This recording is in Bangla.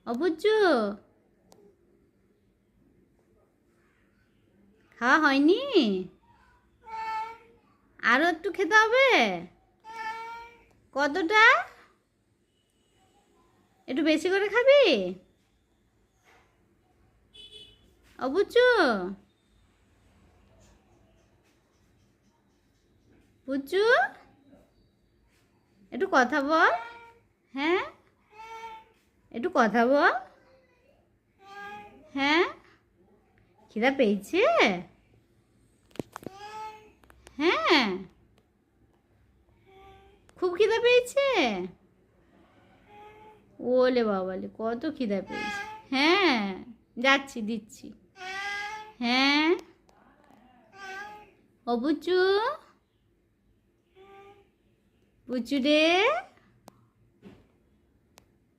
অবুজ্জু, খাওয়া হয়নি? আরো একটু খেতে হবে। কতটা? একটু বেশি করে খাবি? অবুজ্জু, বুজ্জু, একটু কথা বল। হ্যাঁ, একটু কথা বল। হ্যাঁ, খিদা পেয়েছে? হ্যাঁ, খুব খিদা পেয়েছে? ওলে বাবালে, কত খিদা পেয়েছে। হ্যাঁ, যাচ্ছি, দিচ্ছি। হ্যাঁ, ও বুচু, বুচু রে।